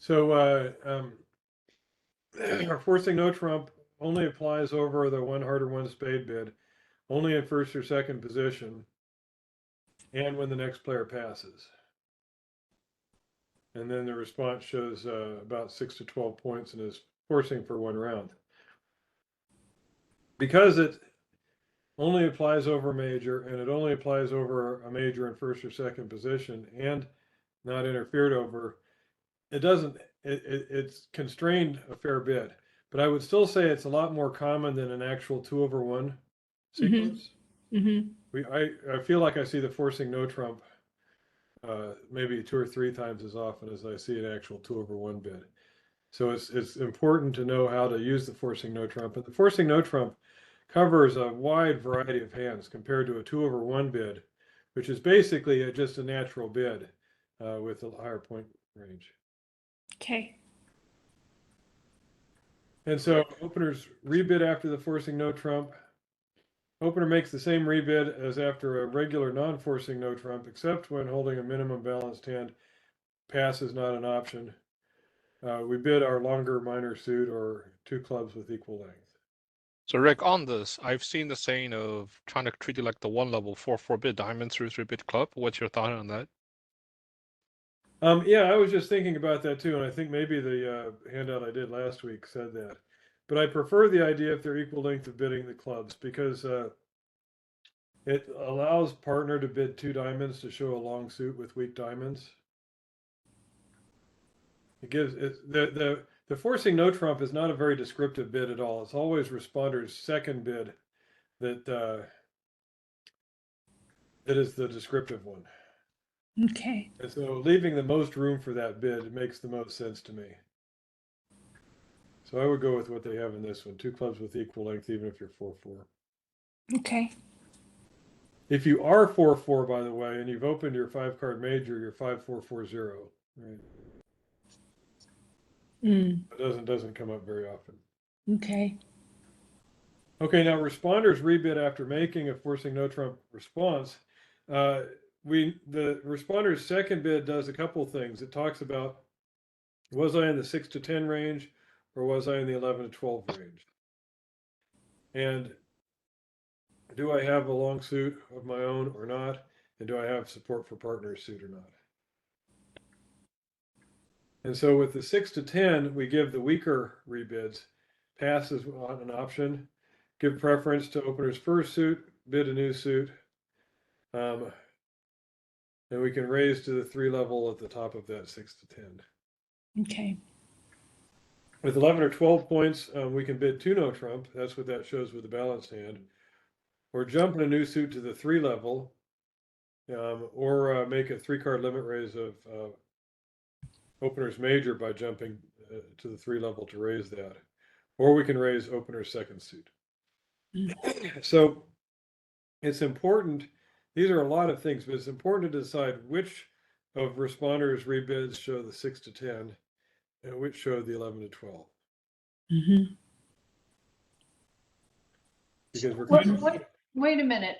So forcing no trump only applies over the one heart or one spade bid, only in first or second position, and when the next player passes. And then the response shows about 6 to 12 points and is forcing for one round. Because it only applies over a major, and it only applies over a major in first or second position and not interfered over, it's constrained a fair bit. But I would still say it's a lot more common than an actual 2/1 sequence. I feel like I see the forcing no trump maybe 2 or 3 times as often as I see an actual 2/1 bid. So it's important to know how to use the forcing no trump. And the forcing no trump covers a wide variety of hands compared to a 2/1 bid, which is basically just a natural bid with a higher point range. Okay. And so openers rebid after the forcing no trump. Opener makes the same rebid as after a regular non-forcing no trump, except when holding a minimum balanced hand. Pass is not an option. We bid our longer minor suit or 2 clubs with equal length. So Rick, on this, I've seen the saying of trying to treat it like the 1 level 4/4 bid diamond through 3-bid club. What's your thought on that? Yeah, I was just thinking about that too, and I think maybe the handout I did last week said that. But I prefer the idea if they're equal length of bidding the clubs, because it allows partner to bid 2 diamonds to show a long suit with weak diamonds. It gives it the forcing no trump is not a very descriptive bid at all. It's always responder's second bid that is the descriptive one. Okay. And so leaving the most room for that bid makes the most sense to me. So I would go with what they have in this one: 2 clubs with equal length, even if you're 4/4. Okay. If you are 4/4, by the way, and you've opened your 5-card major, you're 5-4-4-0, right? It doesn't come up very often. Okay. Okay, now responders rebid after making a forcing no trump response. The responder's second bid does a couple things. It talks about, was I in the 6 to 10 range, or was I in the 11 to 12 range? And do I have a long suit of my own or not? And do I have support for partner suit or not? And so with the 6 to 10, we give the weaker rebids. Pass is not an option. Give preference to opener's first suit, bid a new suit. And we can raise to the 3 level at the top of that 6 to 10. Okay. With 11 or 12 points, we can bid 2 no trump. That's what that shows with the balanced hand. Or jump in a new suit to the 3 level. Or make a 3-card limit raise of opener's major by jumping to the 3 level to raise that. Or we can raise opener's second suit. So it's important. These are a lot of things, but it's important to decide which of responders rebids show the 6 to 10 and which show the 11 to 12. Because we're wait a minute.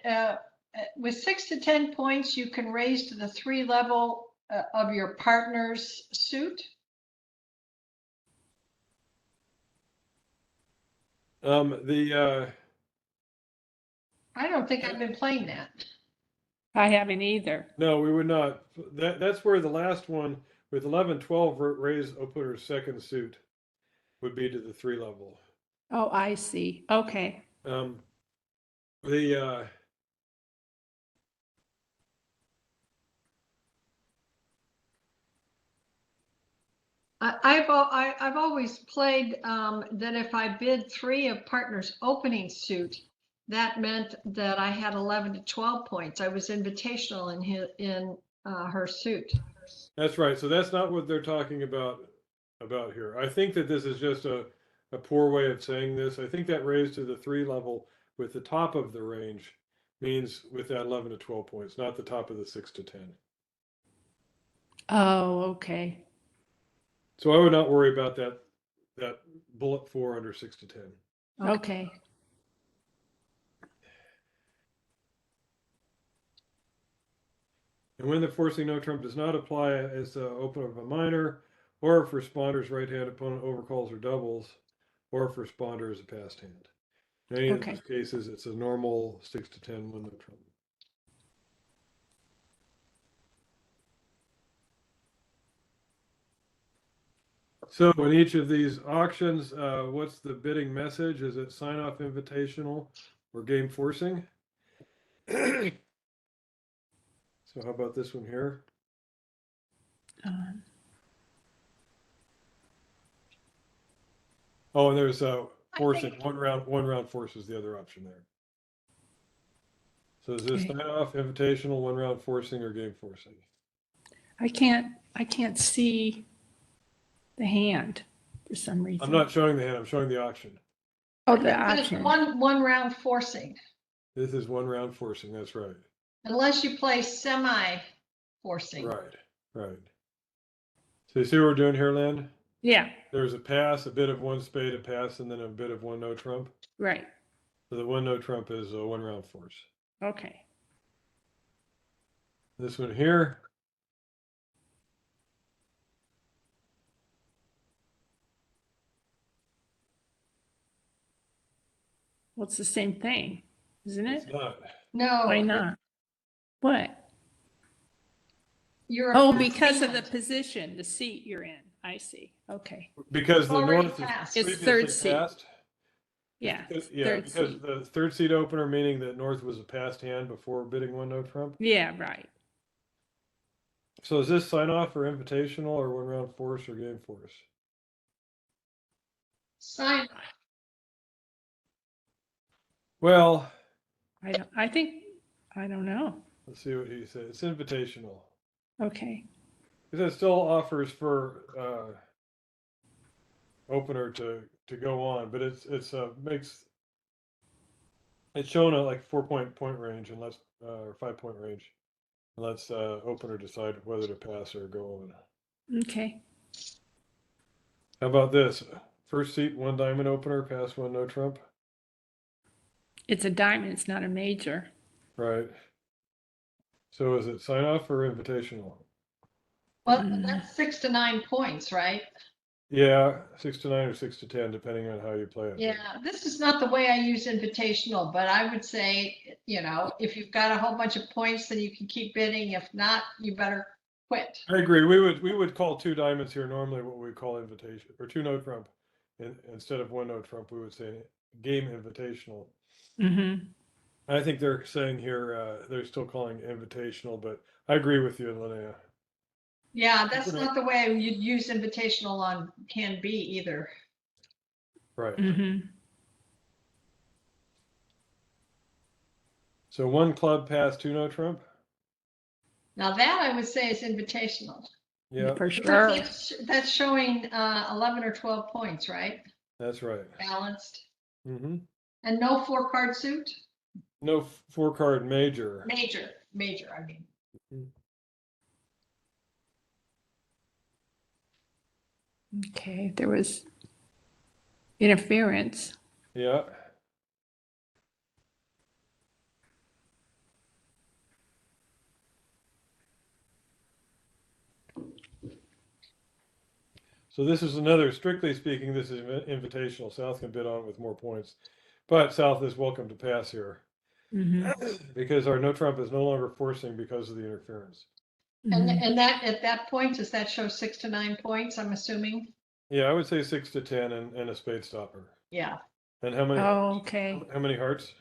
With 6 to 10 points, you can raise to the 3 level of your partner's suit. I don't think I've been playing that. I haven't either. No, we would not. That's where the last one with 11, 12 raise opener's second suit would be to the 3 level. Oh, I see. Okay. I've always played that if I bid 3 of partner's opening suit, that meant that I had 11 to 12 points. I was invitational in her suit. That's right. So that's not what they're talking about here. I think that this is just a poor way of saying this. I think that raise to the 3 level with the top of the range means with that 11 to 12 points, not the top of the 6 to 10. Oh, okay. So I would not worry about that bullet 4 under 6 to 10. Okay. And when the forcing no trump does not apply as the opener of a minor or if responder's right-hand opponent overcalls or doubles, or if responder is a passed hand. In any of Okay. those cases, it's a normal 6-10 one no trump. So in each of these auctions, what's the bidding message? Is it sign off invitational or game forcing? So how about this one here? Oh, and there's forcing. One round forces the other option there. So is this Okay. sign off invitational, one round forcing, or game forcing? I can't see the hand for some reason. I'm not showing the hand, I'm showing the auction. Oh, the But it's option. one round forcing, This is one round forcing, that's right. unless you play semi forcing. Right. So you see what we're doing here, Lynn? Yeah, There's a pass, a bit of one spade, a pass, and then a bit of one no trump. right. So the one no trump is a one round force. Okay. This one here, Well, it's the same thing, isn't it? it's not. No. Why not? What? You're Oh, a because of the hand. position, the seat you're in. I see. Okay. Because the Already north is passed. It's previously third seat. passed. Yeah. Yeah, third because seat. the third seat opener, meaning that north was a passed hand before bidding one no trump. Yeah, right. So is this sign off or invitational or one round force or game force? Sign. Well, I don't know. let's see what he said. It's invitational. Okay. Because it still offers for opener to go on, but it's makes it's shown at like 4-point range and lets or 5-point range, and lets opener decide whether to pass or go on. Okay. How about this? First seat, one diamond opener, pass one no trump. It's a diamond, it's not a major. Right. So is it sign off or invitational? Well, that's 6 to 9 points, right? Yeah, 6-9 or 6-10, depending on how you play it. Yeah, this is not the way I use invitational, but I would say, if you've got a whole bunch of points, then you can keep bidding. If not, you better quit. I agree. We would call two diamonds here normally what we call invitation, or two no trump. Instead of one no trump, we would say game invitational. Mm-hmm. I think they're saying here they're still calling invitational, but I agree with you, Linnea. Yeah, that's not the way you'd use invitational on Can B either. Right. Mm-hmm. So one club pass, two no trump. Now that I would say is invitational. Yeah, For sure. That's showing 11 or 12 points, right? that's right. Balanced. Mm-hmm. And no 4-card suit? No 4-card major. Major, I mean. Okay, there was interference. Yeah. So this is another, strictly speaking, this is invitational. South can bid on it with more points, but South is welcome to pass here because our no trump is no longer forcing because of the interference. And that at that point, does that show 6 to 9 points, I'm assuming? Yeah, I would say 6-10 and a spade stopper. Yeah. And how many? Oh, okay. How many hearts?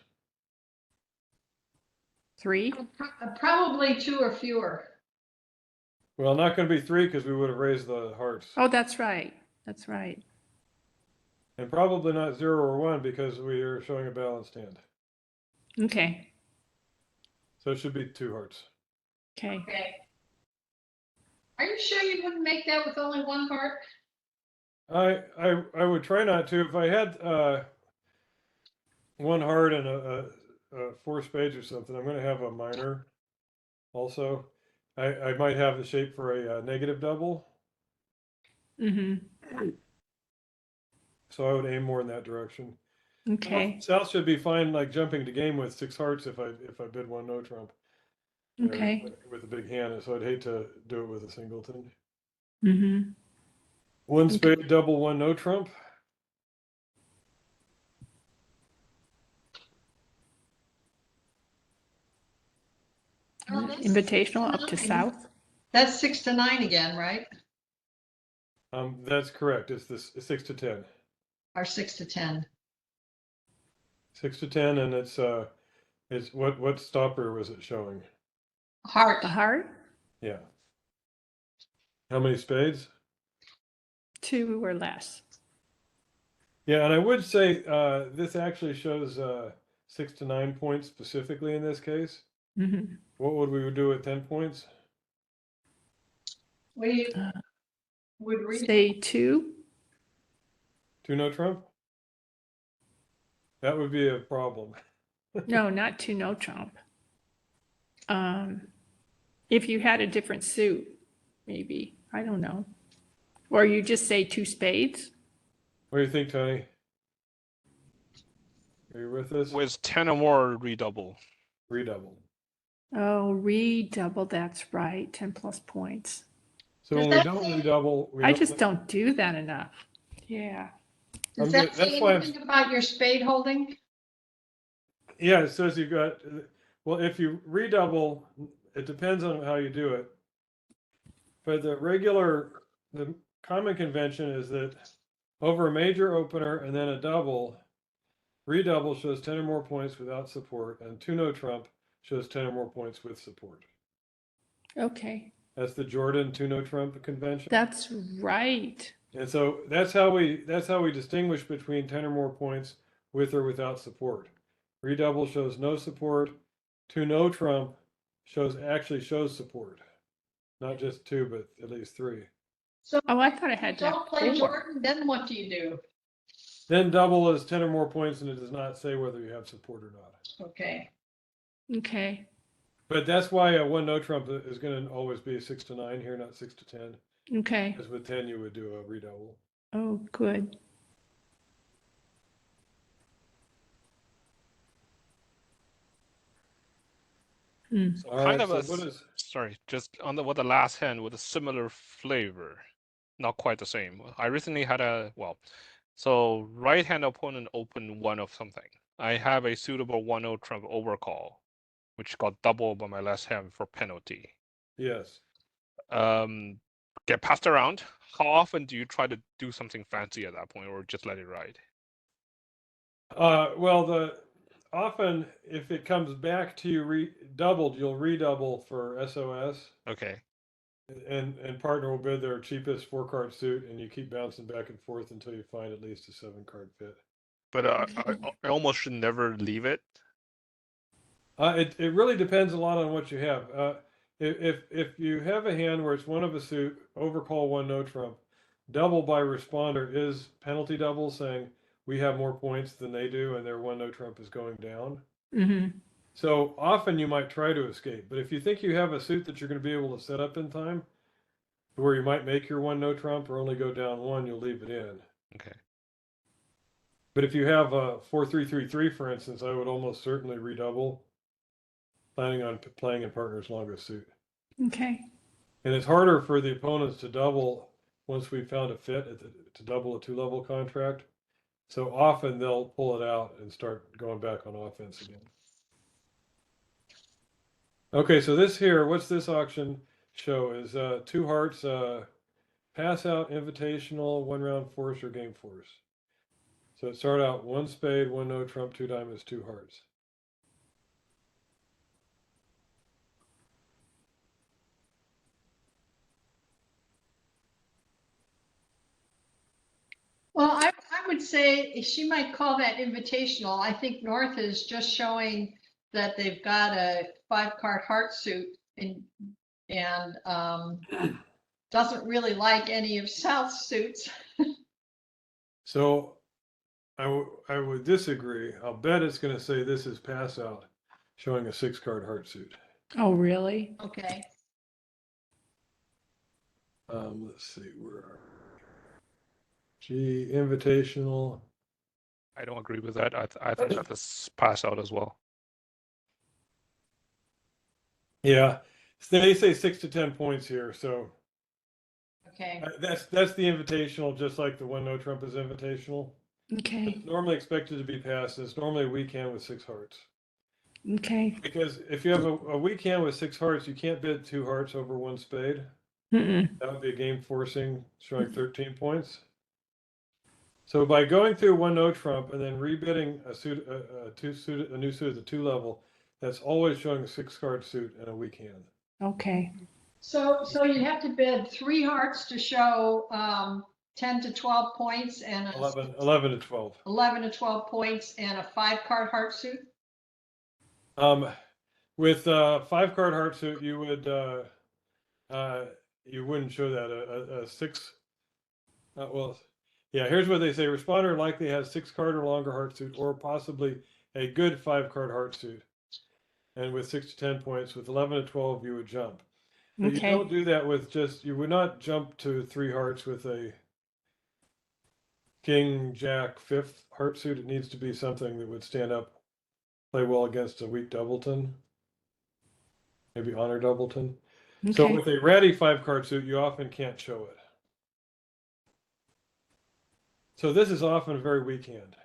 3. Probably 2 or fewer. Well, not going to be 3 because we would have raised the hearts. Oh, that's right. That's right. And probably not 0 or 1 because we are showing a balanced hand. Okay. So it should be 2 hearts. Okay. Okay. Are you sure you wouldn't make that with only 1 heart? I would try not to. If I had 1 heart and a 4 spades or something, I'm going to have a minor also. I might have the shape for a negative double. Mm-hmm. So I would aim more in that direction. Okay. South should be fine, like jumping to game with 6 hearts if I bid one no trump. Okay. With a big hand, so I'd hate to do it with a singleton. Mm-hmm. One spade, double, one no trump. Oh, that's Invitational up to 6 to 9. south. That's 6 to 9 again, right? That's correct. It's this 6 to 10. Or 6 to 10. 6 to 10, and it's what stopper was it showing? Heart. The heart, Yeah. How many spades? 2 or less. Yeah, and I would say this actually shows 6 to 9 points specifically in this case. Mm-hmm. What would we do at 10 points? We would read. Say 2. 2 no trump? That would be a problem. No, not 2 no trump. If you had a different suit, maybe. I don't know. Or you just say 2 spades. What do you think, Tony? Are you with us? With 10 or more, redouble. Redouble. Oh, redouble, that's right. 10 plus points. So Does when we that don't say- redouble, we I don't, just don't do that enough. Yeah. Does I'm that good. That's say why I'm- anything about your spade holding? yeah, it says you've got, well, if you redouble, it depends on how you do it. But the common convention is that over a major opener and then a double, redouble shows 10 or more points without support, and 2 no trump shows 10 or more points with support. Okay. That's the Jordan 2 no trump convention. That's right. And so that's how we distinguish between 10 or more points with or without support. Redouble shows no support. 2 no trump actually shows support. Not just 2, but at least 3. So Oh, I thought I had if to you have don't play 4. Jordan, then what do you do? Then double is 10 or more points, and it does not say whether you have support or not. Okay. Okay. But that's why a 1 no trump is going to always be 6 to 9 here, not 6 to 10. Okay. Because with 10 you would do a redouble. Oh, good. Hmm. All right. Kind of So a what is? sorry, just on the last hand with a similar flavor, not quite the same. I recently had so right hand opponent opened 1 of something. I have a suitable 1-0 trump overcall, which got doubled by my last hand for penalty. Yes. Get passed around. How often do you try to do something fancy at that point, or just let it ride? Well, often if it comes back to you doubled, you'll redouble for SOS. Okay. And partner will bid their cheapest 4-card suit, and you keep bouncing back and forth until you find at least a 7-card fit. But I almost should never leave it. It really depends a lot on what you have. If you have a hand where it's 1 of a suit, overcall 1 no trump, double by responder is penalty double, saying we have more points than they do, and their 1 no trump is going down. Mm-hmm. So often you might try to escape, but if you think you have a suit that you're going to be able to set up in time, where you might make your 1 no trump or only go down 1, you'll leave it in. Okay. But if you have a 4-3-3-3, for instance, I would almost certainly redouble, planning on playing in partner's longest suit. Okay. And it's harder for the opponents to double once we've found a fit to double a 2-level contract. So often they'll pull it out and start going back on offense again. Okay, so this here, what's this auction show is 2 hearts, pass out, invitational, 1 round force or game force. So it started out 1 spade, 1 no trump, 2 diamonds, 2 hearts. Well, I would say she might call that invitational. I think North is just showing that they've got a 5-card heart suit and doesn't really like any of South's suits. So I would disagree. I'll bet it's going to say this is pass out, showing a 6-card heart suit. Oh, really? Okay. Let's see, where are we? G, invitational. I don't agree with that. I think that's pass out as well. Yeah, they say 6 to 10 points here. So Okay. That's the invitational, just like the one no trump is invitational. Okay. It's normally expected to be passed. It's normally a weak hand with 6 hearts. Okay. Because if you have a weak hand with 6 hearts, you can't bid 2 hearts over 1 spade. Mm-mm. That would be a game forcing, showing 13 points. So by going through one no trump and then rebidding a new suit at the 2 level, that's always showing a 6 card suit and a weak hand. Okay. So you have to bid 3 hearts to show 10 to 12 points and 11 to 12. 11 to 12 points and a 5-card heart suit. With 5-card heart suit, you wouldn't show that a 6. Well, yeah. Here's what they say: responder likely has 6-card or longer heart suit, or possibly a good 5-card heart suit. And with 6 to 10 points, with 11 to 12, you would jump. But you Okay. don't do that with you would not jump to 3 hearts with a king, jack, 5th heart suit. It needs to be something that would stand up, play well against a weak doubleton, maybe honor doubleton. So Okay. with a ratty 5-card suit, you often can't show it. So this is often a very weak hand.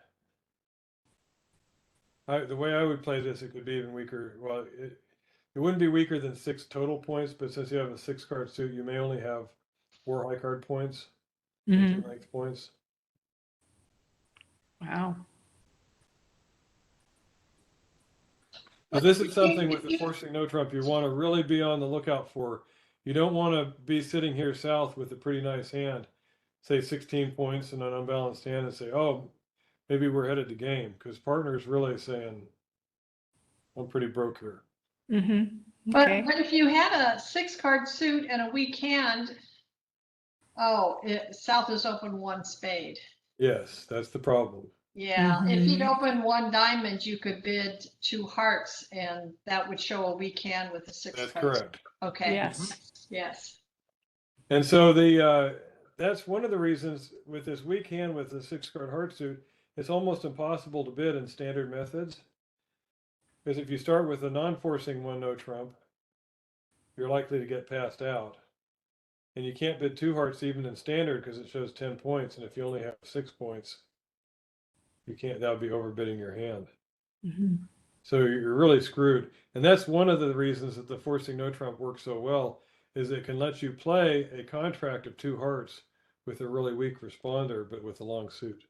The way I would play this, it could be even weaker. Well, it wouldn't be weaker than 6 total points, but since you have a 6-card suit, you may only have 4 high card points and 2 length points. Wow. So this is something with the forcing no trump you want to really be on the lookout for. You don't want to be sitting here south with a pretty nice hand, say 16 points in an unbalanced hand, and say, oh, maybe we're headed to game, because partner's really saying, I'm pretty broke here. Okay. But if you had a 6-card suit and a weak hand, South is open 1 spade. Yes, that's the problem. Yeah, if he'd open 1 diamond, you could bid 2 hearts, and that would show a weak hand with a 6 That's card. correct. Okay. Yes. Yes. And so that's one of the reasons with this weak hand with the 6-card heart suit, it's almost impossible to bid in standard methods. Because if you start with a non-forcing one no trump, you're likely to get passed out. And you can't bid 2 hearts even in standard because it shows 10 points. And if you only have 6 points, you can't, that would be overbidding your hand. So you're really screwed. And that's one of the reasons that the forcing no trump works so well, is it can let you play a contract of 2 hearts with a really weak responder, but with a long suit.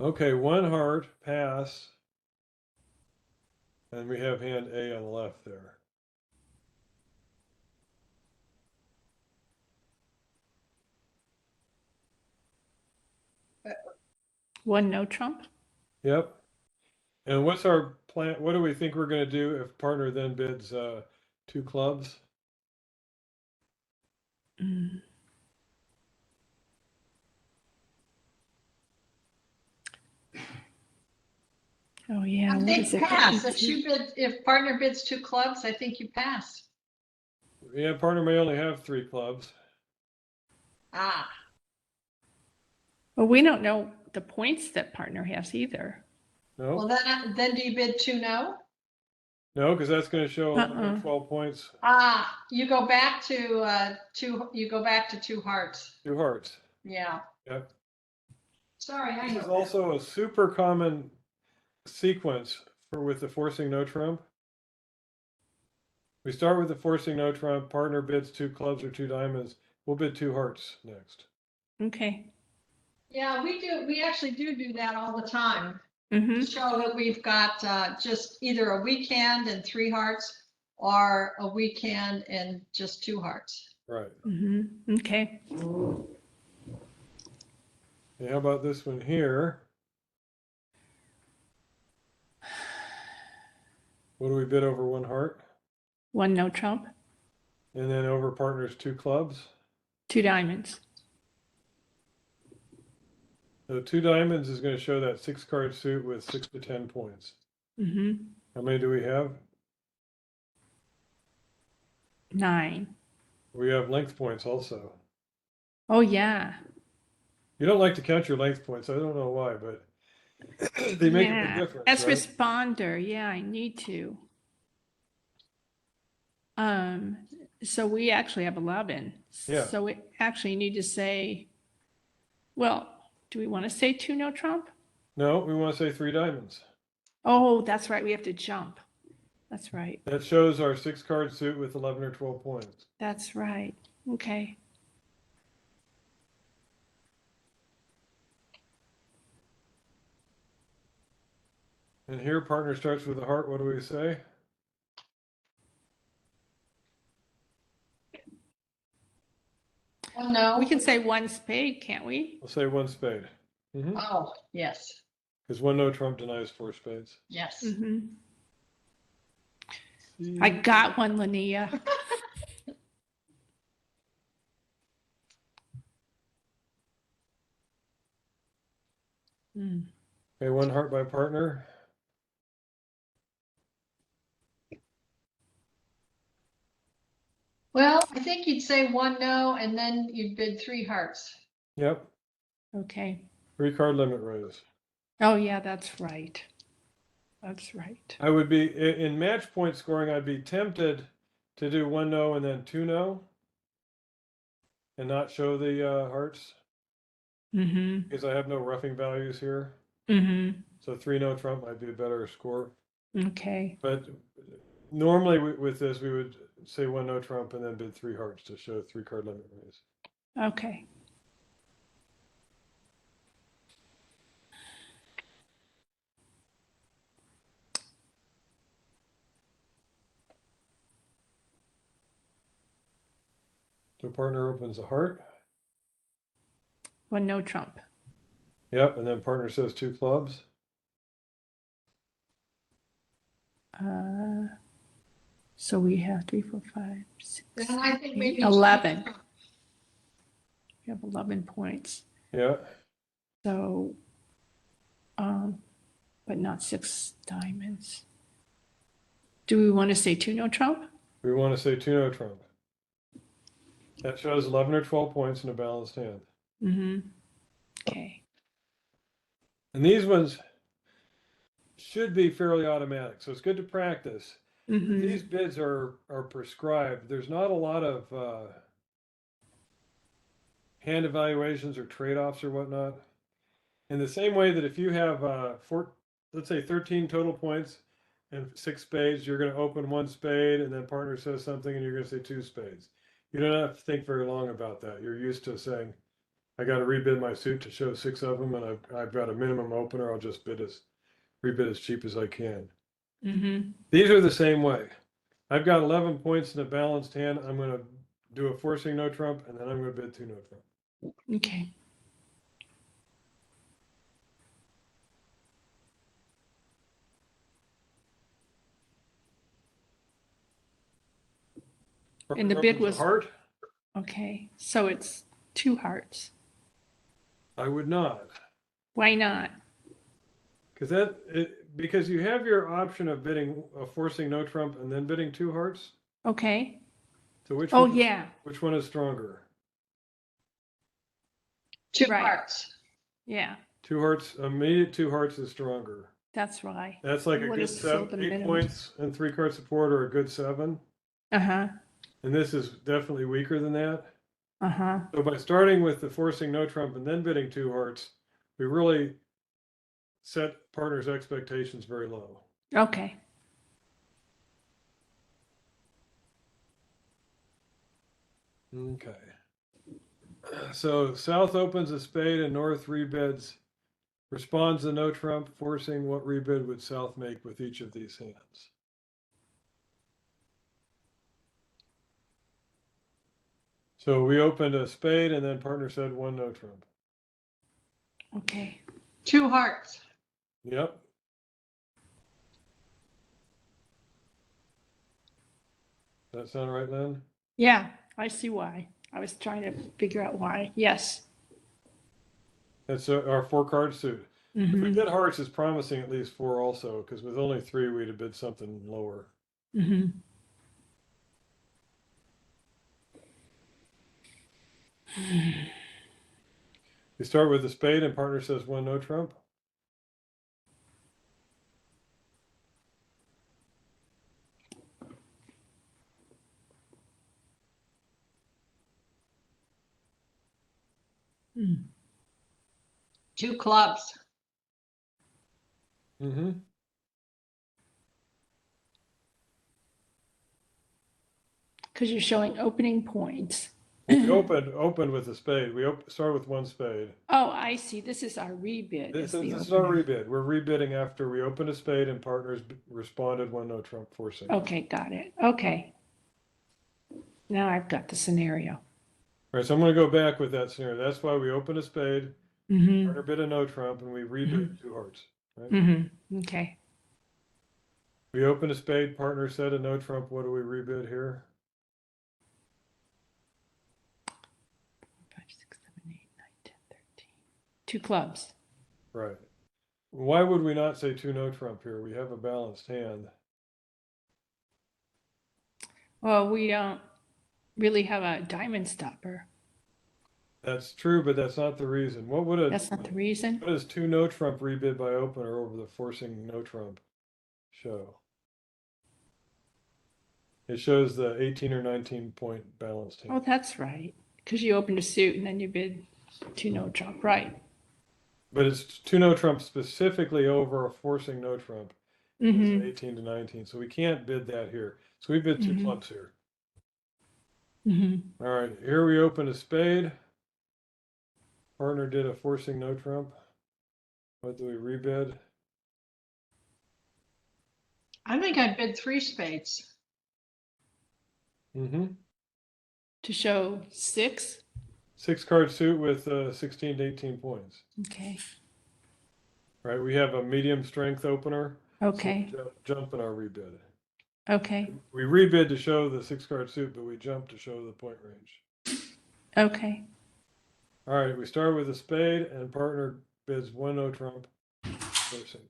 Okay, 1 heart, pass. And we have hand A on the left there. One no trump. Yep. And what's our plan? What do we think we're going to do if partner then bids 2 clubs? Oh yeah. I What think is it? pass. If partner bids 2 clubs, I think you pass. Yeah, partner may only have 3 clubs. Ah. Well, we don't know the points that partner has either. No, Well, then do you bid 2 no? no, because that's going to show 12 points. Ah, you go back to 2. You go back to 2 hearts. 2 hearts. Yeah. Yep. Sorry, I This know is that. also a super common sequence with the forcing no trump. We start with the forcing no trump, partner bids 2 clubs or 2 diamonds. We'll bid 2 hearts next. Okay. Yeah, we do. We actually do that all the time. Mm-hmm. To show that we've got just either a weak hand and 3 hearts, or a weak hand and just 2 hearts. Right. Mm-hmm. Okay. Okay, how about this one here? What do we bid over 1 heart? One no trump. And then over partners 2 clubs. 2 diamonds. So 2 diamonds is going to show that 6-card suit with 6 to 10 points. Mm-hmm. How many do we have? 9. We have length points also. Oh yeah. You don't like to count your length points. I don't know why, but they make a big Yeah, difference, as right? responder, yeah, I need to. So we actually have 11. Yeah. So we actually need to say, well, do we want to say 2 no trump? No, we want to say 3 diamonds. Oh, that's right. We have to jump. That's right. That shows our 6-card suit with 11 or 12 points. That's right. Okay. And here, partner starts with a heart. What do we say? Oh, no. We can say 1 spade, can't we? We'll say 1 spade. Oh, yes, Because 1 no trump denies 4 spades. yes. Mm-hmm. I got one, Linnea. Mm. Okay, 1 heart by partner. Well, I think you'd say 1 no, and then you'd bid 3 hearts. Yep. Okay. 3-card limit raise. Oh, yeah, that's right. That's right. I would be in match point scoring. I'd be tempted to do 1 no and then 2 no, and not show the hearts Mm-hmm. because I have no roughing values here. Mm-hmm. So 3 no trump might be a better score. Okay. But normally with this, we would say 1 no trump and then bid 3 hearts to show 3-card limit raise. Okay. So partner opens a heart. 1 no trump. Yep, and then partner says 2 clubs. So we have 3, 4, 5, 6, Then I think 8, maybe 11. We have 11 points. Yeah. So, but not 6 diamonds. Do we want to say 2 no trump? We want to say 2 no trump. That shows 11 or 12 points in a balanced hand. Mm-hmm. Okay. And these ones should be fairly automatic, so it's good to practice. Mm-hmm. These bids are prescribed. There's not a lot of hand evaluations or trade-offs or whatnot. In the same way that if you have let's say 13 total points and 6 spades, you're going to open 1 spade and then partner says something and you're going to say 2 spades. You don't have to think very long about that. You're used to saying, I got to rebid my suit to show 6 of them, and I've got a minimum opener. I'll just rebid as cheap as I can. Mm-hmm. These are the same way. I've got 11 points in a balanced hand. I'm going to do a forcing no trump, and then I'm going to bid 2 no trump. Okay. And the bid was heart. okay. So it's 2 hearts. I would not, Why not? because you have your option of bidding a forcing no trump and then bidding 2 hearts. Okay. So which Oh, one, yeah. which one is stronger? 2 Right. hearts. Yeah. 2 hearts. Immediate 2 hearts is stronger. That's right. That's like a What good is still 7, the 8 minimum? points and 3-card support, or a good 7. Uh-huh. And this is definitely weaker than that. Uh-huh. So by starting with the forcing no trump and then bidding 2 hearts, we really set partners' expectations very low. Okay. Okay. So south opens a spade and north rebids. Responds to no trump, forcing. What rebid would south make with each of these hands? So we opened a spade and then partner said 1 no trump. Okay. 2 hearts. Yep. Does that sound right, Lynn? Yeah, I see why. I was trying to figure out why. Yes. That's our 4-card suit. If we Mm-hmm. bid hearts, it's promising at least 4 also, because with only 3, we'd have bid something lower. Mm-hmm. We start with the spade and partner says one no trump. Two clubs. Mm-hmm. Because you're showing opening points. Well, we opened with the spade. We start with one spade. Oh, I see. This is our rebid. This is the is our opener. rebid. We're rebidding after we opened a spade and partners responded one no trump forcing. Okay, got it. Okay. Now I've got the scenario. All right, so I'm going to go back with that scenario. That's why we opened a spade, Mm-hmm. partner bid a no trump, and we rebid two hearts. Right? Mm-hmm. Okay. We opened a spade, partner said a no trump. What do we rebid here? 5, 6, 7, 8, 9, 10, 13. Two clubs. Right. Why would we not say two no trump here? We have a balanced hand. Well, we don't really have a diamond stopper. That's true, but that's not the reason. What That's not the reason. does two no trump rebid by opener over the forcing no trump show? It shows the 18 or 19 point balanced hand. Oh, that's right. Because you opened a suit and then you bid two no trump. Right. But it's two no trump specifically over a forcing no trump. Mm-hmm. It's 18 to 19. So we can't bid that here. So we bid two Mhm. clubs here. Mm-hmm. All right, here we open a spade. Partner did a forcing no trump. What do we rebid? I think I bid three spades. Mm-hmm. To show 6. 6 card suit with 16 to 18 points. Okay. Right, we have a medium strength opener. Okay. So we jump in our rebid. Okay. We rebid to show the 6 card suit, but we jump to show the point range. Okay. All right, we start with a spade and partner bids one no trump forcing.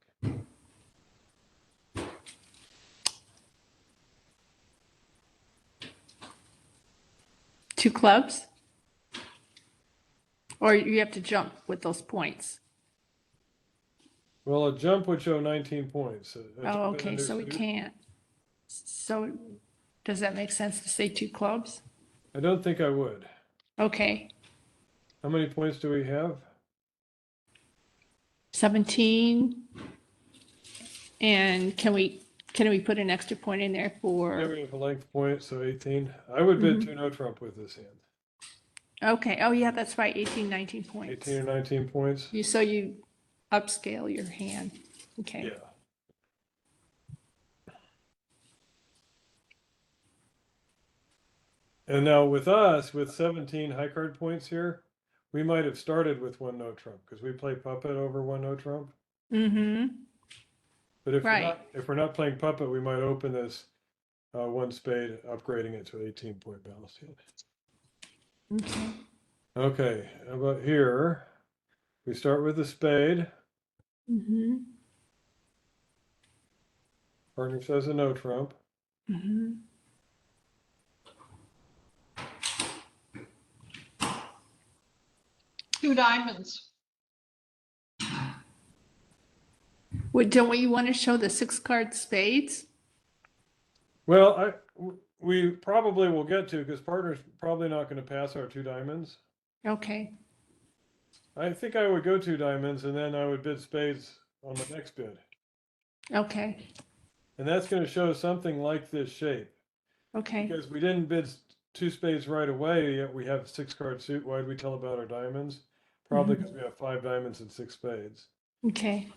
Two clubs? Or you have to jump with those points. Well, a jump would show 19 points. Oh, okay, so we can't. So does that make sense to say two clubs? I don't think I would. Okay. How many points do we have? 17. And can we put an extra point in there Yeah, for? we have a length point, so 18. I would bid two no trump with this hand. Okay. Oh, yeah, that's right. 18, 19 points. 18 or 19 points. So you upscale your hand. Okay. Yeah. And now with us, with 17 high card points here, we might have started with one no trump because we play puppet over one no trump. Mm-hmm. But Right. if we're not playing puppet, we might open this one spade, upgrading it to an 18 point balance hand. Okay. Okay, how about here? We start with a spade. Mm-hmm. Partner says a no trump. Mm-hmm. Two diamonds. Don't we want to show the 6 card spades? Well, we probably will get to because partner's probably not going to pass our two diamonds. Okay. I think I would go two diamonds and then I would bid spades on the next bid. Okay. And that's going to show something like this shape. Okay. Because we didn't bid two spades right away, yet we have a 6 card suit. Why did we tell about our diamonds? Probably because we have 5 diamonds and 6 spades. Okay.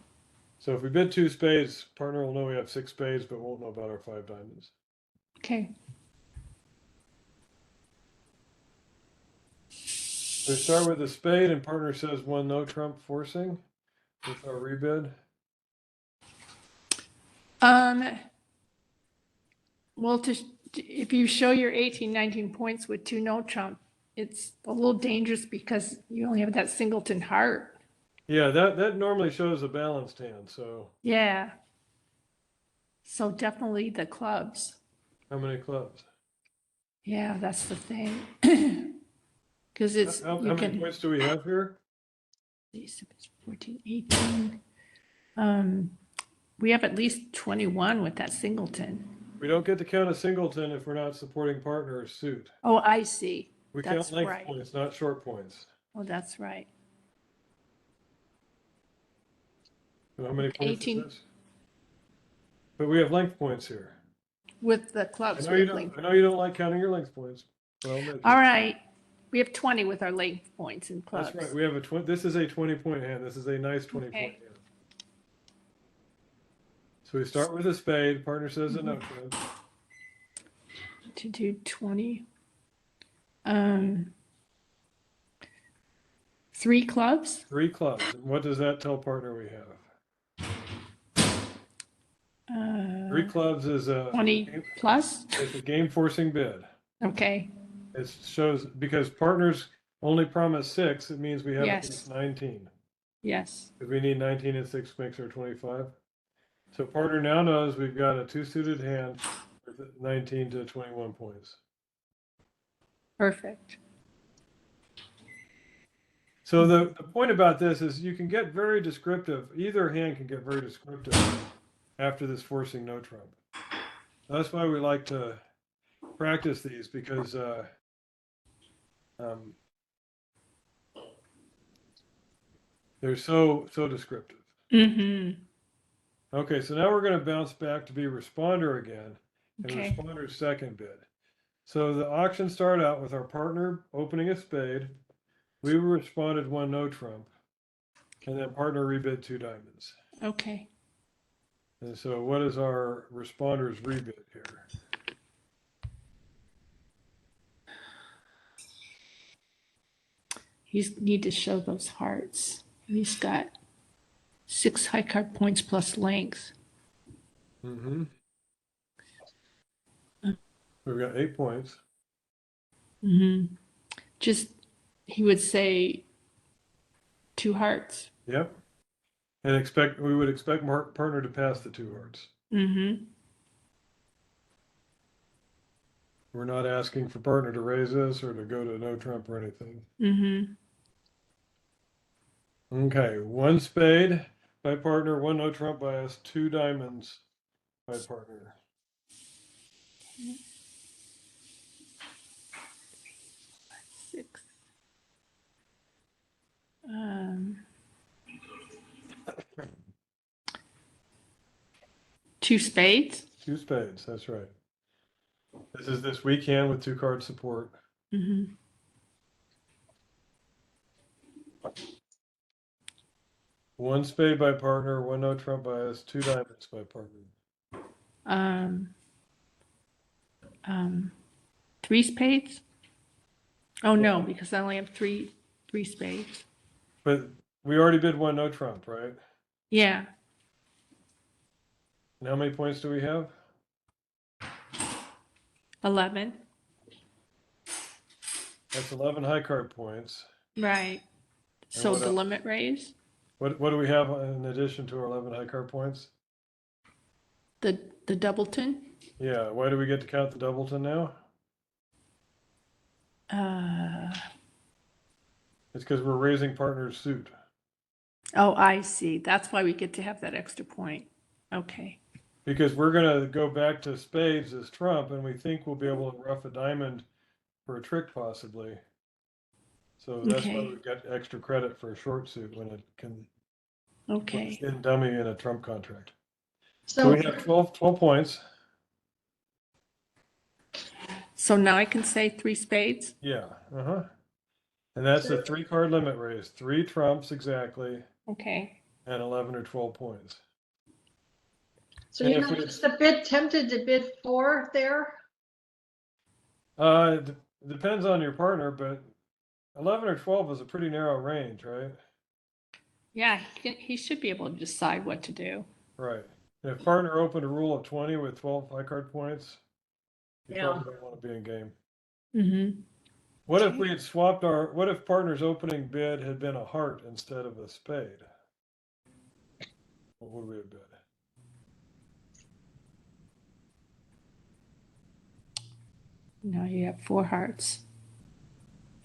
So if we bid two spades, partner will know we have 6 spades, but won't know about our 5 diamonds. Okay. So we start with a spade and partner says one no trump forcing with our rebid. Well, if you show your 18, 19 points with two no trump, it's a little dangerous because you only have that singleton heart. Yeah, that normally shows a balanced hand. So Yeah. So definitely the clubs. how many clubs? Yeah, that's the thing. Because it's How you many can points do we have here? 14, 18. We have at least 21 with that singleton. We don't get to count a singleton if we're not supporting partner or suit. Oh, I see. We That's count length right. points, not short points. Oh, that's right. So how many Okay, points 18. is this? But we have length points here. With the I clubs. know you don't like counting your length points, but I'll admit it. All right. We have 20 with our length points and clubs. That's right. We have this is a 20-point hand. This is a nice 20-point Okay. hand. So we start with a spade. Partner says a no trump. To do 20. 3 clubs. 3 clubs. And what does that tell partner we have? 3 clubs is a 20 plus. It's a game forcing bid. Okay. It shows because partners only promise 6. It means we have at Yes. least 19. Yes. Because we need 19 and 6 makes our 25. So partner now knows we've got a 2-suited hand with 19 to 21 points. Perfect. So the point about this is you can get very descriptive. Either hand can get very descriptive after this forcing no trump. That's why we like to practice these because they're so descriptive. Mm-hmm. Okay, so now we're going to bounce back to be responder again, and Okay. responder's second bid. So the auction started out with our partner opening a spade. We responded 1 no trump, and then partner rebid 2 diamonds. Okay. And so what is our responder's rebid here? He's need to show those hearts. He's got 6 high card points plus length. Mm-hmm. We've got 8 points. Mm-hmm. Just, he would say 2 hearts. Yep. And we would expect partner to pass the 2 hearts. Mm-hmm. We're not asking for partner to raise this or to go to no trump or anything. Mm-hmm. Okay, 1 spade by partner, 1 no trump by us, 2 diamonds by partner. Six. 2 spades. 2 spades, that's right. This is this weak hand with 2 card support. Mm-hmm. One spade by partner, 1 no trump by us, 2 diamonds by partner. 3 spades. Oh no, because I only have three spades. But we already bid 1 no trump, right? Yeah. And how many points do we have? 11. That's 11 high card points. Right. So what the else? limit raise. What do we have in addition to our 11 high card points? The doubleton. Yeah, why do we get to count the doubleton now? It's because we're raising partner's suit. Oh, I see. That's why we get to have that extra point. Okay. Because we're going to go back to spades as trump, and we think we'll be able to rough a diamond for a trick possibly. So that's why Okay. we get extra credit for a short suit when it can Okay. in dummy in a trump contract. So So we have 12 points. So now I can say 3 spades. Yeah. And that's a 3 card limit raise. 3 trumps exactly, Okay. and 11 or 12 points. So And you're if not we- just a bit tempted to bid 4 there? Depends on your partner, but 11 or 12 is a pretty narrow range, right? Yeah, he should be able to decide what to do. Right. And if partner opened a rule of 20 with 12 high card points, you Yeah. probably don't want to be in game. Mm-hmm. What if we had swapped what if partner's opening bid had been a heart instead of a spade? What would we have bid? Now you have 4 hearts.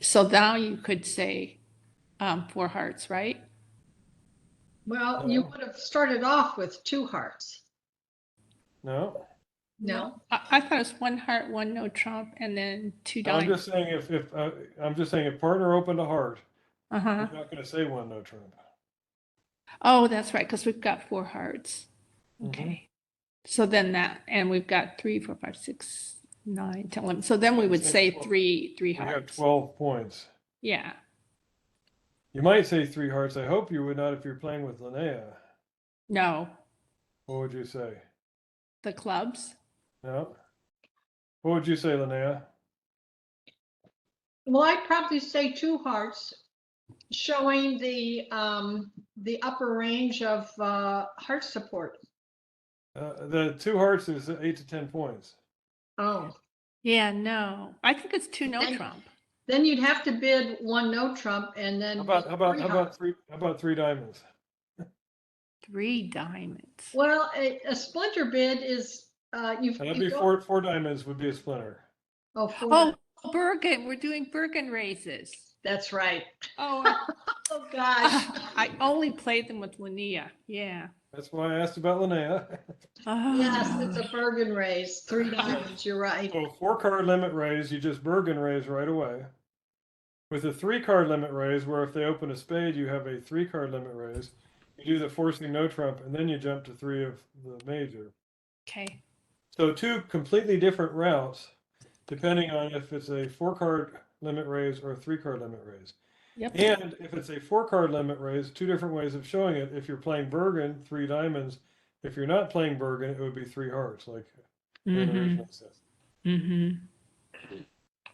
So now you could say 4 hearts, right? Well, you No. would have started off with 2 hearts. No. No? I thought it was 1 heart, 1 no trump, and then 2 I'm diamonds. just saying if partner opened a heart, Uh-huh. you're not going to say 1 no trump. Oh, that's right, because we've got 4 hearts. Okay. So then that, and we've got 3, 4, 5, 6, 9, 10, 11. So then we would say 3 We have hearts. 12 points. Yeah. You might say 3 hearts. I hope you would not if you're playing with Linnea. No, What would you say? the clubs. No. What would you say, Linnea? Well, I'd probably say 2 hearts, showing the upper range of heart support. The 2 hearts is 8 to 10 points. Oh, Yeah, no. I think it's 2 no Then- trump. then you'd have to bid 1 no trump and then How about 3 hearts. 3 diamonds? 3 diamonds. Well, a splinter bid is That'd be you don't- 4 diamonds would be a splinter. Oh, 4. Oh, Bergen. We're doing Bergen raises. That's right. Oh, Oh gosh. I only played them with Linnea. Yeah. That's why I asked about Linnea. Yes, it's Oh. a Bergen raise, 3 diamonds. You're right. So 4 card limit raise, you just Bergen raise right away. With a 3 card limit raise, where if they open a spade, you have a 3 card limit raise. You do the forcing no trump, and then you jump to 3 of the major. Okay. So 2 completely different routes, depending on if it's a 4 card limit raise or a 3 card limit raise. Yep. And if it's a 4 card limit raise, 2 different ways of showing it. If you're playing Bergen, 3 diamonds. If you're not playing Bergen, it would be 3 hearts, like Ann originally said.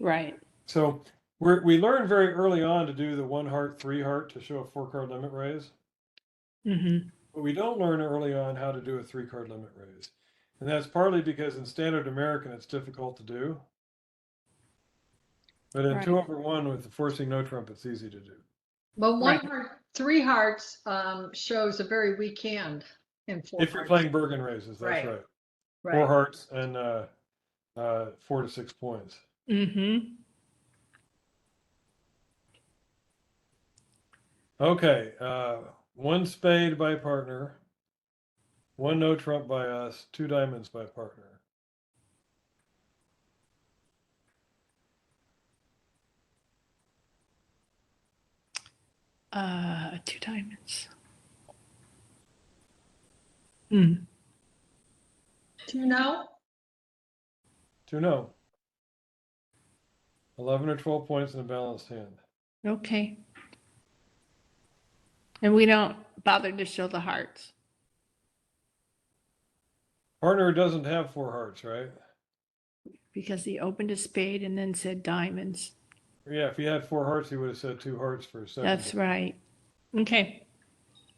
Right. So we learned very early on to do the 1 heart, 3 heart to show a 4 card limit raise. But we don't learn early on how to do a 3 card limit raise. And that's partly because in standard American, it's difficult to do. But in Right. 2/1 with the forcing no trump, it's easy to do. But 1 Right. heart, 3 hearts shows a very weak hand in 4 If you're hearts. playing Bergen raises, that's Right. right. Right. 4 hearts and 4 to 6 points. Okay, 1 spade by partner, 1 no trump by us, 2 diamonds by partner. Two diamonds. 2 no? 2 no. 11 or 12 points in a balanced hand. Okay. And we don't bother to show the hearts. Partner doesn't have 4 hearts, right? Because he opened a spade and then said diamonds. Yeah, if he had 4 hearts, he would have said 2 hearts for a second. That's right. Okay.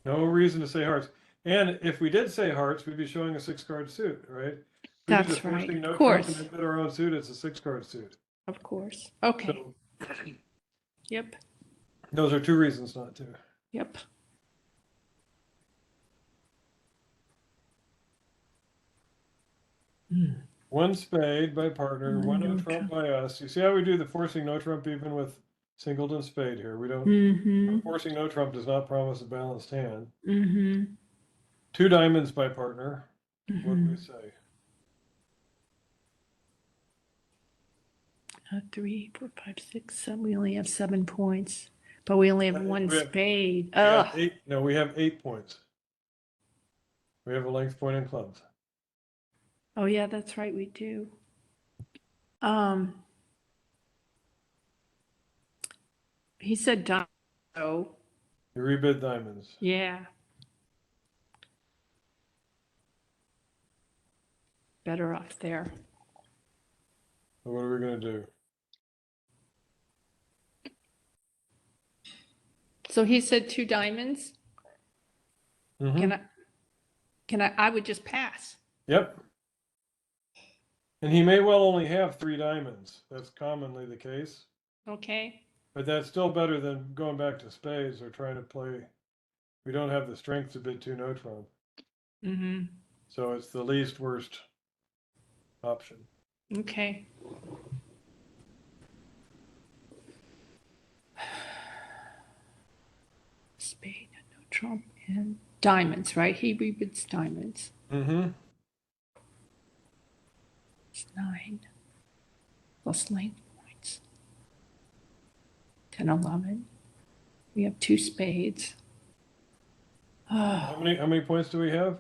No reason to say hearts. And if we did say hearts, we'd be showing a 6 card suit, right? We That's do the forcing right. no Of trump and course. then bid our own suit, it's a 6 card suit. Of course. Okay. So Yep. those are 2 reasons not to. Yep. One spade by partner, one no no trump by us. You see how we do the forcing no trump even with singleton spade here? We don't, Mm-hmm. forcing no trump does not promise a balanced hand. Mm-hmm. 2 diamonds by partner. What do we say? 3, 4, 5, 6, 7. We only have 7 points, but we only have 1 we have- spade. We have Ugh. 8, no, we have 8 points. We have a length point in clubs. Oh yeah, that's right. We do. He said diamond. Oh, You rebid diamonds. yeah. Better off there. So what are we going to do? So he said 2 diamonds. Mhm. I would just pass. Yep. And he may well only have 3 diamonds. That's commonly the case. Okay. But that's still better than going back to spades or trying to play. We don't have the strength to bid 2 no trump. Mm-hmm. So it's the least worst option. Okay. Spade, no trump, and diamonds, right? He rebids diamonds. Mm-hmm. It's 9 plus length points. 10, 11. We have 2 spades. How many points do we have?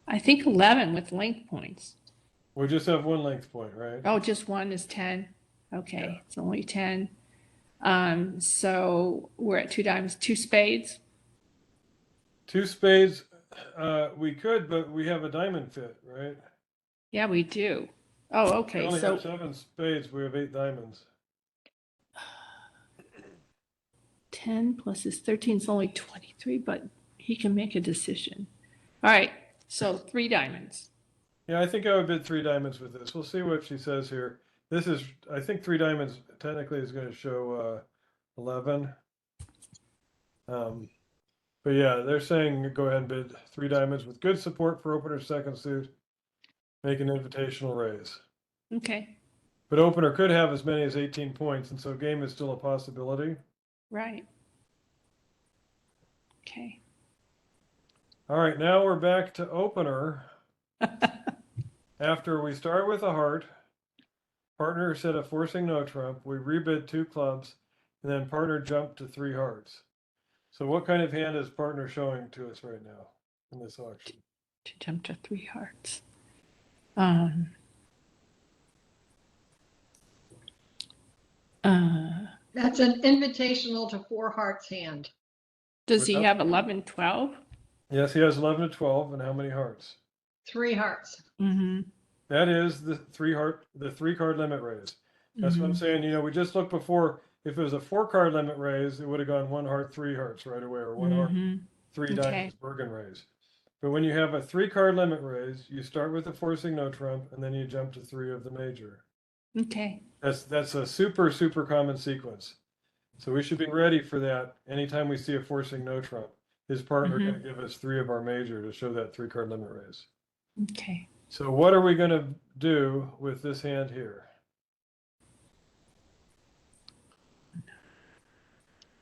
I think 11 with length points. We just have one length point, right? Oh, just one is 10. Okay, Yeah. it's only 10. So we're at 2 diamonds, 2 spades. 2 spades, we could, but we have a diamond fit, right? Yeah, we do. Oh, We okay. only So have 7 spades, we have 8 diamonds. 10 plus his 13 is only 23, but he can make a decision. All right, so 3 diamonds. Yeah, I think I would bid 3 diamonds with this. We'll see what she says here. This is, I think 3 diamonds technically is going to show 11. But yeah, they're saying go ahead and bid 3 diamonds with good support for opener's second suit. Make an invitational raise. Okay, But opener could have as many as 18 points, and so game is still a possibility. right. Okay. All right, now we're back to opener. After we start with a heart, partner said a forcing no trump, we rebid 2 clubs, and then partner jumped to 3 hearts. So what kind of hand is partner showing to us right now in this auction? To jump to 3 hearts. That's an invitational to 4 hearts hand. Does What's he up? have 11, 12? Yes, he has 11 to 12, and how many hearts? 3 hearts. Mm-hmm. That is the 3 card limit raise. That's what I'm saying. You know, we just looked before. If it was a 4 card limit raise, it would have gone 1 heart, 3 hearts right away, or 1 heart, 3 diamonds, Bergen raise. But when you have a 3 card limit raise, you start with the forcing no trump, and then you jump to 3 of the major. Okay. That's a super common sequence. So we should be ready for that. Anytime we see a forcing no trump, his partner going to give us 3 of our major to show that 3 card limit raise. Okay. So what are we going to do with this hand here?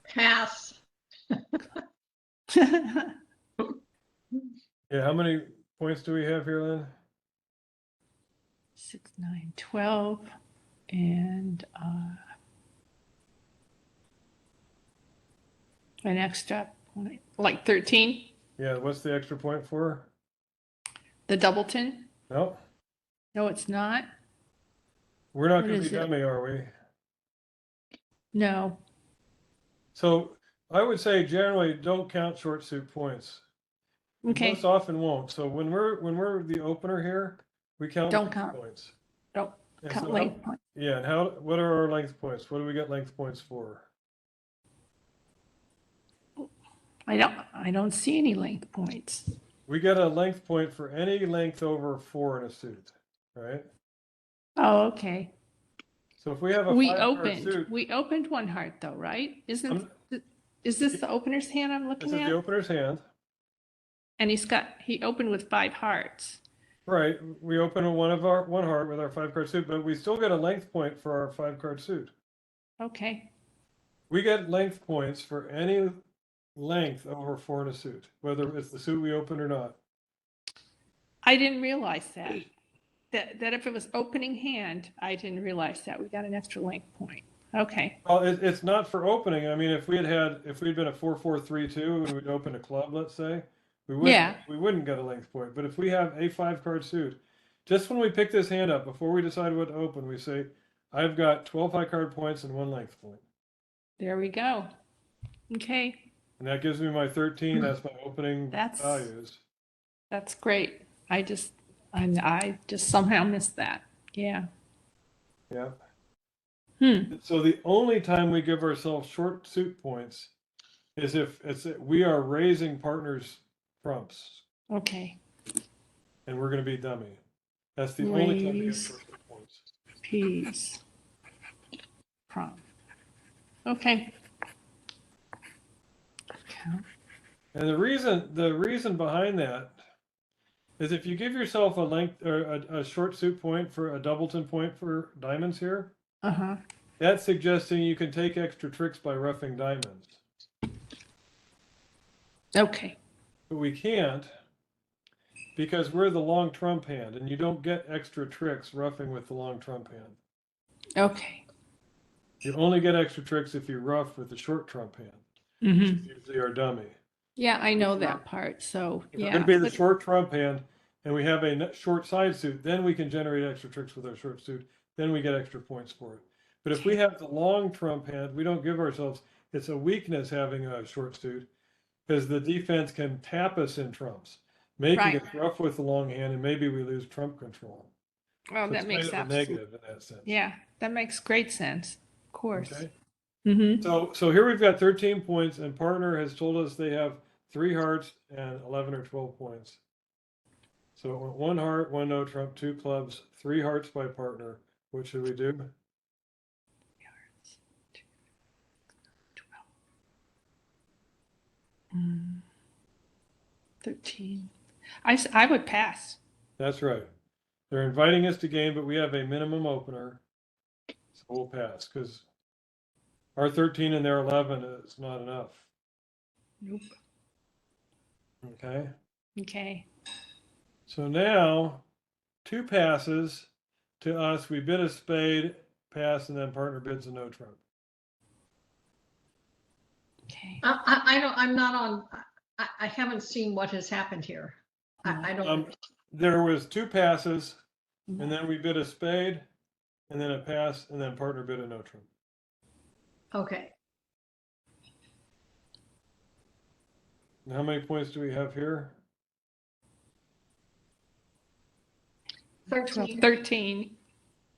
Pass. Yeah, how many points do we have here, Lynn? 6, 9, 12, and an extra point, like 13. Yeah, what's the extra point for? The doubleton? No, No, it's not. we're not What going to is be it? dummy, are we? No. So I would say generally don't count short suit points. Okay. Most often won't. So when we're the opener here, we count Don't length count. points. Don't And count so length point. yeah, and what are our length points? What do we get length points for? I don't see any length points. We get a length point for any length over 4 in a suit, right? Oh, okay. So if we have a We 5-card suit, opened 1 heart though, right? Is this the opener's hand I'm this looking is at? the opener's hand. And he opened with 5 hearts. Right, we open one heart with our 5-card suit, but we still get a length point for our 5-card suit. Okay. We get length points for any length over 4 in a suit, whether it's the suit we open or not. I didn't realize that. That if it was opening hand, I didn't realize that. We got an extra length point. Okay. Well, it's not for opening. I mean, if we'd been a 4-4-3-2 and we'd opened a club, let's say, we wouldn't get a length point. But if we have a 5-card suit, just when we pick this hand up, before we decide what to open, we say, I've got 12 high card points and 1 length point. There we go. Okay. And that gives me my 13. That's my opening values. That's great. I just somehow missed that. Yeah. Yeah. So the only time we give ourselves short suit points is if we are raising partners' trumps. Okay. And we're going to be dummy. That's the only time we get short suit points. P's. Prompt. Okay. Count. And the reason behind that is if you give yourself a length or a short suit point for a doubleton point for diamonds here, that's suggesting you can take extra tricks by roughing diamonds. Okay. But we can't because we're the long trump hand, and you don't get extra tricks roughing with the long trump hand. Okay. You only get extra tricks if you rough with the short trump hand, which is usually our dummy. Yeah, I know that part. So If we're yeah. going to be the but- short trump hand and we have a short side suit, then we can generate extra tricks with our short suit. Then we get extra points for it. But if we have the long trump hand, we don't give ourselves, it's a weakness having a short suit because the defense can tap us in trumps, making Right. us rough with the long hand, and maybe we lose trump control. Oh, So that it's makes kind of a absolute. negative in that sense. Yeah, that makes great sense. Of course. Okay. Mm-hmm. So here we've got 13 points, and partner has told us they have 3 hearts and 11 or 12 points. So 1 heart, 1 no trump, 2 clubs, 3 hearts by partner. What should we do? 13. I would pass. That's right. They're inviting us to game, but we have a minimum opener. So we'll pass because our 13 and their 11 is not enough. Nope. Okay. Okay. So now 2 passes to us. We bid a spade, pass, and then partner bids a no trump. Okay. I don't, I'm not on, I haven't seen what has happened here. I don't, There was 2 passes, and then we bid a spade, and then a pass, and then partner bid a no trump. okay. And how many points do we have here? 13. 13.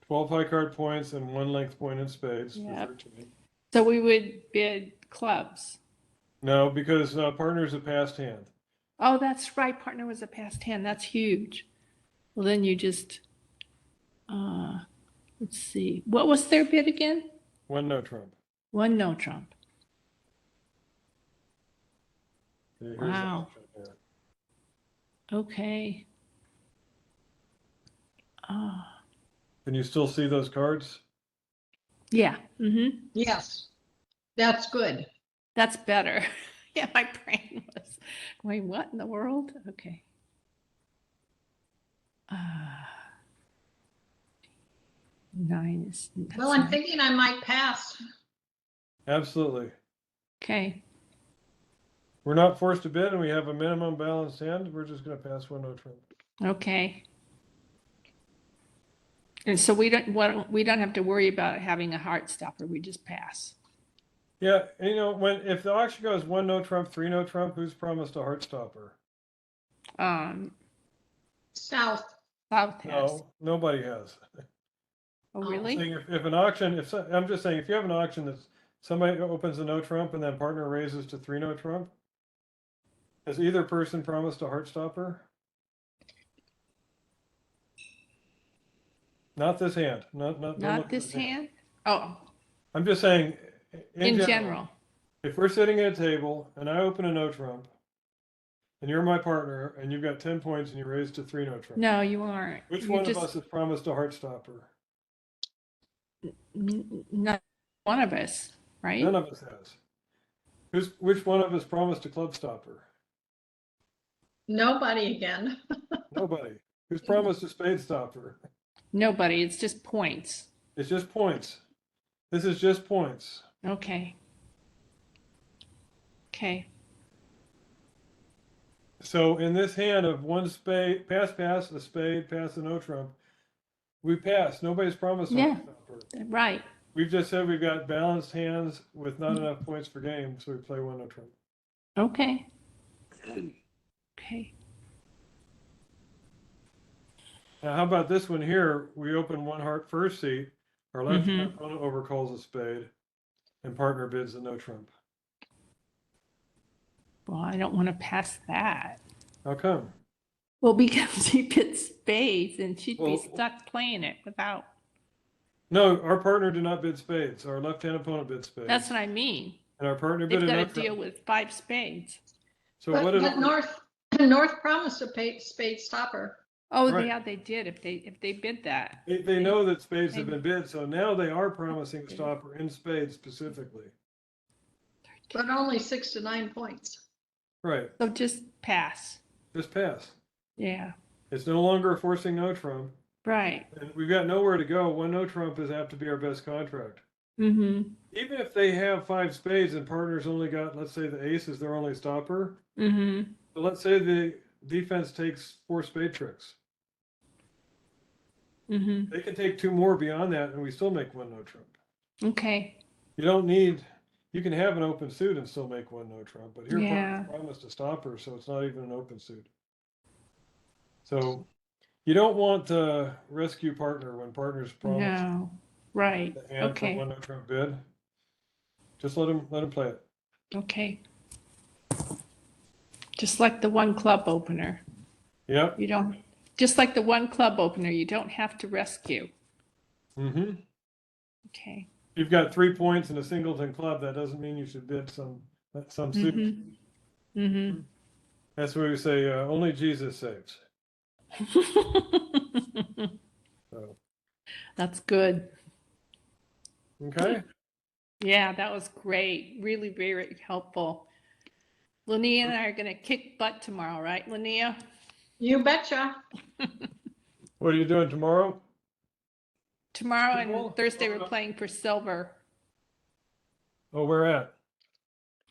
12 high card points and 1 length point in spades. For Yep. 13. So we would bid clubs. No, because partner's a passed hand. Oh, that's right. Partner was a past hand. That's huge. Well, then you just, let's see. What was their bid again? 1 no trump. 1 no trump. Here's the Wow. option here. Okay. Can you still see those cards? Yeah. Mm-hmm. Yes, that's good. That's better. Yeah, my brain was going, what in the world? Okay. 9 is. Well, I'm thinking I might pass. Absolutely. Okay. We're not forced to bid, and we have a minimum balanced hand. We're just going to pass 1 no trump. Okay. And so we don't have to worry about having a heart stopper. We just pass. Yeah, and, if the auction goes 1 no trump, 3 no trump, who's promised a heart stopper? South. South has. No, nobody has. Oh, Oh, I'm really? saying if an auction, I'm just saying if you have an auction that's somebody opens a no trump and then partner raises to 3 no trump, has either person promised a heart stopper? Not this hand. Not don't look Not at this hand? Oh, I'm just saying in general. If we're sitting at a table and I open a no trump and you're my partner and you've got 10 points and you raise to 3 no trump. No, you aren't. Which You one just, of us has promised a heart stopper? Not one of us, right? None of us has. Which one of us promised a club stopper? Nobody again. Nobody. Who's promised a spade stopper? Nobody. It's just points. It's just points. This is just points. Okay. Okay. So in this hand of 1 spade, pass, a spade, pass, a no trump, we pass. Nobody's promised a Yeah. heart stopper. Right. We've just said we've got balanced hands with not enough points for game, so we play 1 no trump. Okay. Okay. Now, how about this one here? We open 1 heart first seat. Our left hand opponent overcalls a spade, and partner bids a no trump. Well, I don't want to pass that. How come? Well, because he bid spades and she'd Well- be stuck playing it without. No, our partner did not bid spades. Our left hand opponent bid spades. That's what I mean. And our partner They've bid a got no to deal trump. with 5 spades. So But, what did but North promised a spade stopper. Oh, Right. yeah, they did. If they bid that. they know that spades have been bid, so now they are promising a stopper in spades specifically. But only 6 to 9 points. Right. So just pass. Just pass. Yeah, It's no longer forcing no trump. right. And we've got nowhere to go. One no trump is apt to be our best contract. Mm-hmm. Even if they have 5 spades and partners only got, let's say the ace is their only stopper. Mm-hmm. So let's say the defense takes 4 spade tricks. Mm-hmm. They can take 2 more beyond that and we still make one no trump. Okay. You don't need, you can have an open suit and still make one no trump, but here Yeah. partners promised a stopper, so it's not even an open suit. So you don't want to rescue partner when partners promise No. Right. the hand from Okay. one no trump bid. Just let him play it. Okay. Just like the one club opener. Yep. You don't, just like the one club opener, you don't have to rescue. Mm-hmm. Okay. You've got 3 points in a singleton club. That doesn't mean you should bid some suit. Mm-hmm. Mm-hmm. That's where we say only Jesus saves. So, That's good. okay. Yeah, that was great. Really very helpful. Linnea and I are going to kick butt tomorrow, right, Linnea? You betcha. What are you doing tomorrow? Tomorrow Football? and Thursday we're playing for silver Oh, where at?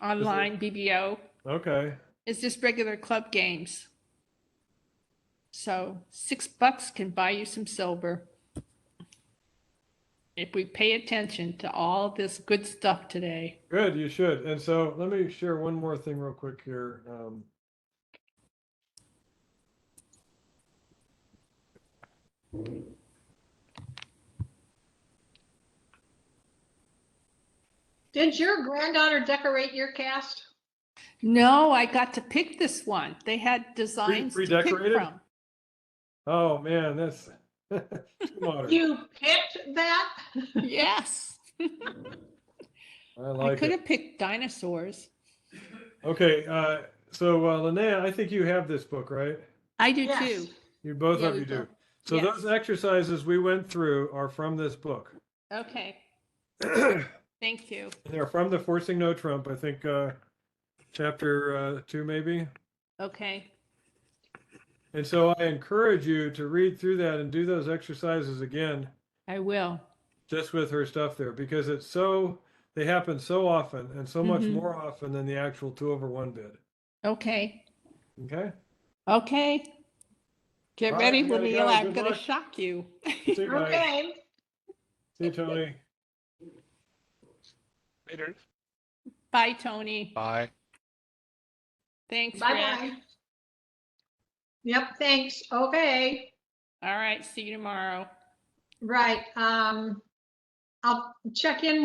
online BBO. Okay. It's just regular club games. So $6 can buy you some silver. If we pay attention to all this good stuff today. Good, you should. And so let me share one more thing real quick here. Did your granddaughter decorate your cast? No, I got to pick this one. They had designs to pick Pre-decorated? from. Oh man, that's too modern. You picked that? Yes. I I like could it. have picked dinosaurs. Okay, so Linnea, I think you have this book, right? I do Yes. too. You both Yeah, of we you do. both. So Yes. those exercises we went through are from this book. Okay. Thank you. They're from the Forcing No Trump, I think, chapter 2 maybe. Okay. And so I encourage you to read through that and do those exercises again, I will. just with her stuff there, because they happen so often and so much Mhm. more often than the actual 2/1 bid. Okay. Okay. Okay. Get All right, ready, I gotta Linnea. go. I'm Good going to luck. shock you. See you, guys. Okay. See you, Tony. Later. Bye, Tony. Bye. Thanks, Bye Grant. bye. Yep, thanks. Okay. All right. See you tomorrow. Right. I'll check in